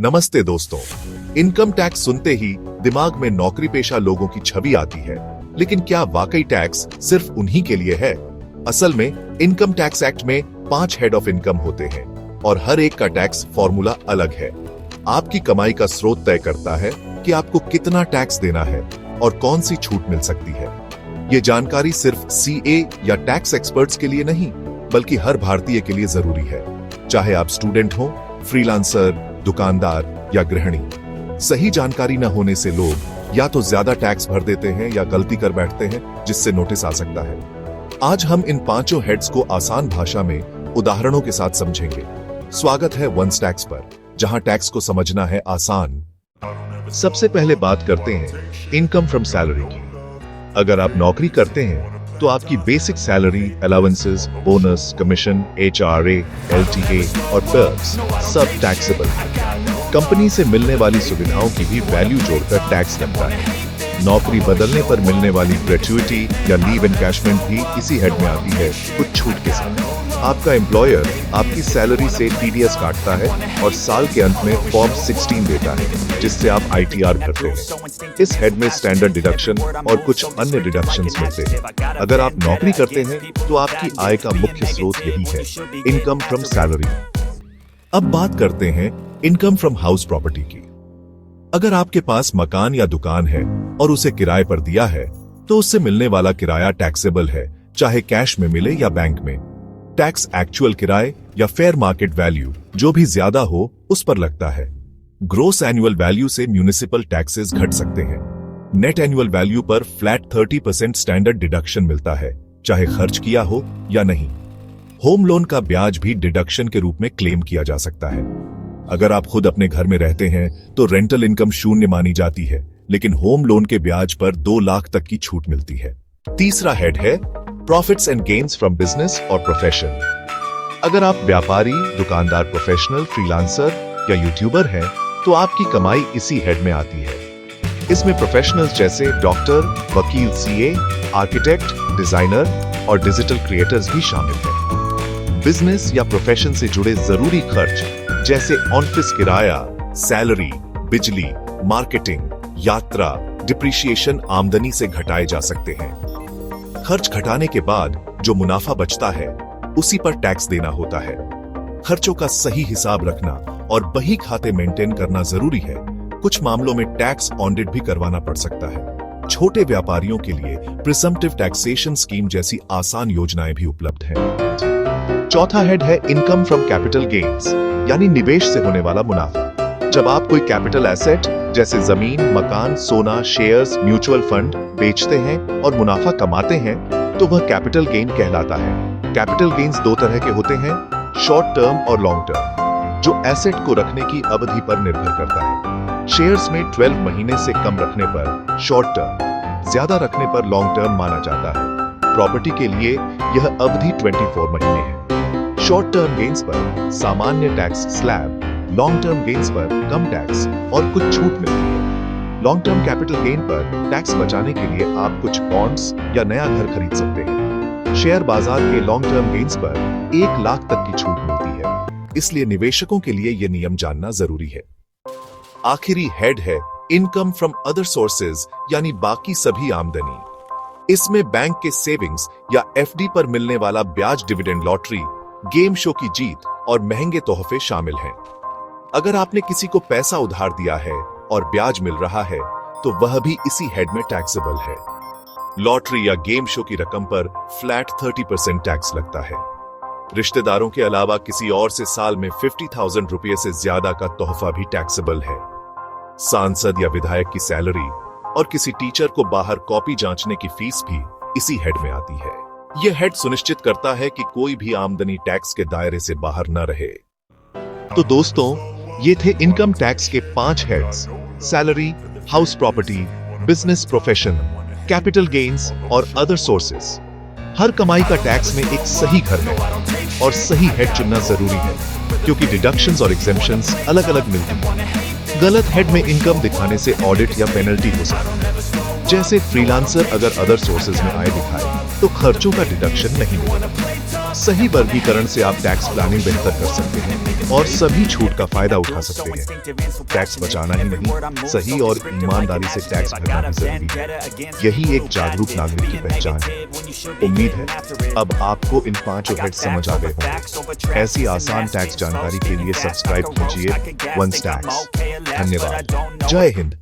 नमस्ते दोस्तों। Income tax सुनते ही दिमाग में नौकरी पेशा लोगों की छवि आती है, लेकिन क्या वाकई टैक्स सिर्फ उन्हीं के लिए है? असल में इनकम टैक्स एक्ट में 5 हेड ऑफ इनकम होते हैं और हर एक का टैक्स फॉर्मूला अलग है। आपकी कमाई का स्रोत तय करता है कि आपको कितना टैक्स देना है और कौन सी छूट मिल सकती है। ये जानकारी सिर्फ सीए या टैक्स एक्सपर्ट्स के लिए नहीं, बल्कि हर भारतीय के लिए जरूरी है, चाहे आप स्टूडेंट हो, फ्रीलांसर, दुकानदार या गृहिणी। सही जानकारी न होने से लोग या तो ज्यादा टैक्स भर देते हैं या गलती कर बैठते हैं, जिससे नोटिस आ सकता है। आज हम इन 5 हेड्स को आसान भाषा में उदाहरणों के साथ समझेंगे। स्वागत है वंस टैक्स पर, जहां टैक्स को समझना है आसान। सबसे पहले बात करते हैं इनकम फ्रॉम सैलरी की। अगर आप नौकरी करते हैं तो आपकी basic salary, allowances, bonus, commission, HRA, LTA और पर्क्स सब टैक्सेबल है। कंपनी से मिलने वाली सुविधाओं की भी वैल्यू जोड़कर टैक्स लगता है। नौकरी बदलने पर मिलने वाली ग्रेच्युइटी या लीव एनकैशमेंट भी इसी हेड में आती है, कुछ छूट के साथ। आपका एम्प्लॉयर आपकी सैलरी से टीडीएस काटता है और साल के अंत में फॉर्म 16 देता है, जिससे आप आईटीआर भरते हैं। इस हेड में स्टैंडर्ड डिडक्शन और कुछ अन्य डिडक्शंस मिलते हैं। अगर आप नौकरी करते हैं तो आपकी आय का मुख्य स्रोत यही है, इनकम फ्रॉम सैलरी। अब बात करते हैं इनकम फ्रॉम हाउस प्रॉपर्टी की। अगर आपके पास मकान या दुकान है और उसे किराए पर दिया है, तो उससे मिलने वाला किराया टैक्सेबल है, चाहे कैश में मिले या बैंक में। टैक्स एक्चुअल किराए या फेयर मार्केट वैल्यू जो भी ज्यादा हो उस पर लगता है। ग्रोस एनुअल वैल्यू से म्यूनिसिपल टैक्सेस घट सकते हैं। नेट एनुअल वैल्यू पर फ्लैट 30% स्टैंडर्ड डिडक्शन मिलता है, चाहे खर्च किया हो या नहीं। होम लोन का ब्याज भी डिडक्शन के रूप में क्लेम किया जा सकता है। अगर आप खुद अपने घर में रहते हैं तो रेंटल इनकम शून्य मानी जाती है, लेकिन होम लोन के ब्याज पर 2 लाख तक की छूट मिलती है। तीसरा हेड है profits and gains from business और प्रोफेशन। अगर आप व्यापारी, दुकानदार, प्रोफेशनल, फ्रीलांसर या यूट्यूबर हैं, तो आपकी कमाई इसी हेड में आती है। इसमें प्रोफेशनल्स जैसे डॉक्टर, वकील, सीए, आर्किटेक्ट, डिजाइनर और डिजिटल क्रिएटर्स भी शामिल हैं। बिजनेस या प्रोफेशन से जुड़े जरूरी खर्च जैसे ऑफिस किराया, सैलरी, बिजली, मार्केटिंग, यात्रा, डिप्रिशिएशन आमदनी से घटाए जा सकते हैं। खर्च घटाने के बाद जो मुनाफा बचता है उसी पर टैक्स देना होता है। खर्चों का सही हिसाब रखना और बही खाते मेंटेन करना जरूरी है। कुछ मामलों में टैक्स ऑडिट भी करवाना पड़ सकता है। छोटे व्यापारियों के लिए प्रिजम्प्टिव टैक्सेशन स्कीम जैसी आसान योजनाएं भी उपलब्ध हैं। चौथा हेड है इनकम फ्रॉम कैपिटल गेन्स, यानी निवेश से होने वाला मुनाफा। जब आप कोई कैपिटल एसेट जैसे जमीन, मकान, सोना, शेयर्स, म्यूचुअल फंड बेचते हैं और मुनाफा कमाते हैं, तो वह कैपिटल गेन कहलाता है। कैपिटल गेन्स 2 तरह के होते हैं, शॉर्ट टर्म और लॉन्ग टर्म, जो एसेट को रखने की अवधि पर निर्भर करता है। शेयर्स में 12 महीने से कम रखने पर शॉर्ट टर्म, ज्यादा रखने पर लॉन्ग टर्म माना जाता है। प्रॉपर्टी के लिए यह अवधि 24 महीने है। शॉर्ट टर्म गेन्स पर सामान्य tax slab, long term gains पर कम टैक्स और कुछ छूट मिलती है। लॉन्ग टर्म कैपिटल गेन पर टैक्स बचाने के लिए आप कुछ बॉन्ड्स या नया घर खरीद सकते हैं। शेयर बाजार के लॉन्ग टर्म गेन्स पर 1 लाख तक की छूट मिलती है, इसलिए निवेशकों के लिए यह नियम जानना जरूरी है। आखिरी हेड है इनकम फ्रॉम अदर सोर्सेज, यानी बाकी सभी आमदनी। इसमें बैंक के सेविंग्स या एफडी पर मिलने वाला ब्याज, डिविडेंड, लॉटरी, गेम शो की जीत और महंगे तोहफे शामिल हैं। अगर आपने किसी को पैसा उधार दिया है और ब्याज मिल रहा है, तो वह भी इसी हेड में टैक्सेबल है। लॉटरी या गेम शो की रकम पर फ्लैट 30% टैक्स लगता है। रिश्तेदारों के अलावा किसी और से साल में 50,000 रुपये से ज्यादा का तोहफा भी टैक्सेबल है। सांसद या विधायक की सैलरी और किसी टीचर को बाहर कॉपी जांचने की फीस भी इसी हेड में आती है। यह हेड सुनिश्चित करता है कि कोई भी आमदनी टैक्स के दायरे से बाहर न रहे। तो दोस्तों, ये थे इनकम टैक्स के 5 heads: salary, house property, business, profession, capital gains और अदर सोर्सेस। हर कमाई का टैक्स में एक सही घर है और सही हेड चुनना जरूरी है, क्योंकि डिडक्शंस और एग्जेम्पशंस अलग अलग मिलती हैं। गलत हेड में इनकम दिखाने से ऑडिट या पेनल्टी हो सकती है। जैसे फ्रीलांसर अगर अदर सोर्सेज में आय दिखाए तो खर्चों का डिडक्शन नहीं मिलेगा। सही वर्गीकरण से आप टैक्स प्लानिंग बेहतर कर सकते हैं और सभी छूट का फायदा उठा सकते हैं। टैक्स बचाना ही नहीं, सही और ईमानदारी से टैक्स भरना भी जरूरी है। यही एक जागरूक नागरिक की पहचान है। उम्मीद है अब आपको इन 5 हेड्स समझ आ गए होंगे। ऐसी आसान टैक्स जानकारी के लिए सब्सक्राइब कीजिए वन टैक्स। धन्यवाद। जय हिंद।